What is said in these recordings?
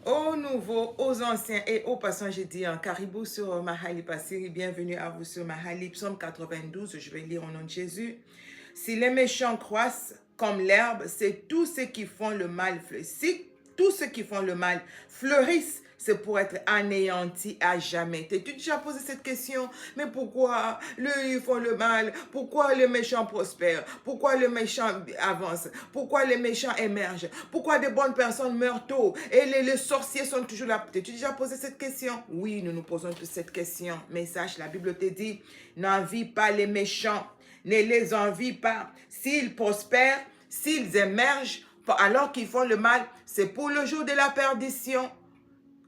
Aux nouveaux, aux anciens et aux passants, j'ai dit un caribou sur Mahali Passiri. Bienvenue à vous sur Mahali, psaume 92. Je vais lire au nom de Jésus. Si les méchants croissent comme l'herbe, c'est tous ceux qui font le mal. Si tous ceux qui font le mal fleurissent, c'est pour être anéantis à jamais. T'es-tu déjà posé cette question? Mais pourquoi ils font le mal? Pourquoi les méchants prospèrent? Pourquoi les méchants avancent? Pourquoi les méchants émergent? Pourquoi des bonnes personnes meurent tôt? Et les sorciers sont toujours là. T'es-tu déjà posé cette question? Oui, nous nous posons tous cette question. Mais sache, la Bible te dit, n'envie pas les méchants. Ne les envie pas. S'ils prospèrent, s'ils émergent, alors qu'ils font le mal, c'est pour le jour de la perdition.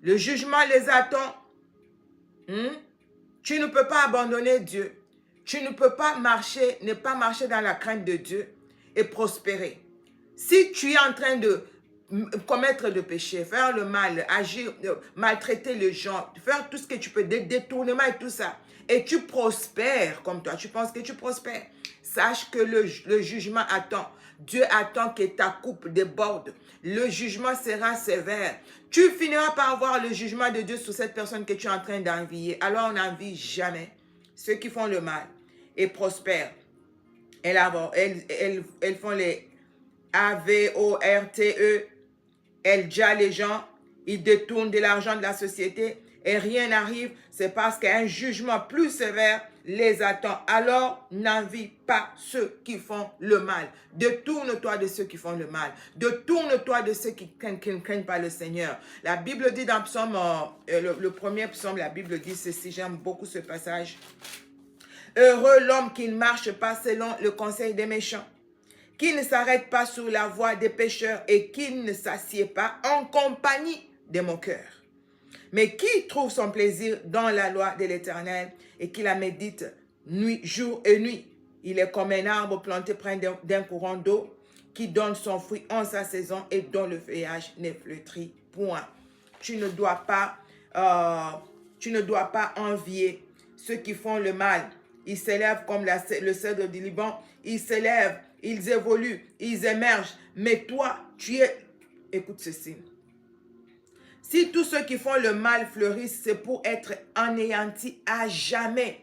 Le jugement les attend. Tu ne peux pas abandonner Dieu. Tu ne peux pas marcher, ne pas marcher dans la crainte de Dieu et prospérer. Si tu es en train de commettre de péché, faire le mal, agir, maltraiter les gens, faire tout ce que tu peux, des détournements et tout ça, et tu prospères comme toi, tu penses que tu prospères, sache que le jugement attend. Dieu attend que ta coupe déborde. Le jugement sera sévère. Tu finiras par avoir le jugement de Dieu sur cette personne que tu es en train d'envier. Alors on n'envie jamais ceux qui font le mal et prospèrent. Elles font les AVORTE, elles jallent les gens, ils détournent de l'argent de la société et rien n'arrive, c'est parce qu'un jugement plus sévère les attend. Alors, n'envie pas ceux qui font le mal. Détourne-toi de ceux qui font le mal. Détourne-toi de ceux qui ne craignent pas le Seigneur. La Bible dit dans psaume, le premier psaume, la Bible dit ceci, j'aime beaucoup ce passage. Heureux l'homme qui ne marche pas selon le conseil des méchants, qui ne s'arrête pas sur la voie des pécheurs et qui ne s'assied pas en compagnie des moqueurs, mais qui trouve son plaisir dans la loi de l'Éternel et qui la médite nuit, jour et nuit. Il est comme un arbre planté près d'un courant d'eau qui donne son fruit en sa saison et dont le feuillage ne flétrit point. Tu ne dois pas envier ceux qui font le mal. Ils s'élèvent comme le cèdre du Liban. Ils s'élèvent, ils évoluent, ils émergent. Mais toi, tu es... Écoute ceci. Si tous ceux qui font le mal fleurissent, c'est pour être anéantis à jamais.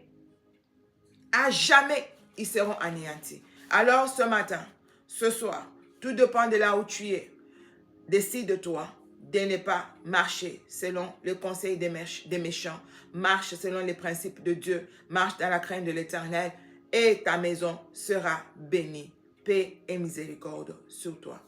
À jamais, ils seront anéantis. Alors ce matin, ce soir, tout dépend de là où tu es. Décide-toi de ne pas marcher selon le conseil des méchants. Marche selon les principes de Dieu. Marche dans la crainte de l'Éternel et ta maison sera bénie. Paix et miséricorde sur toi.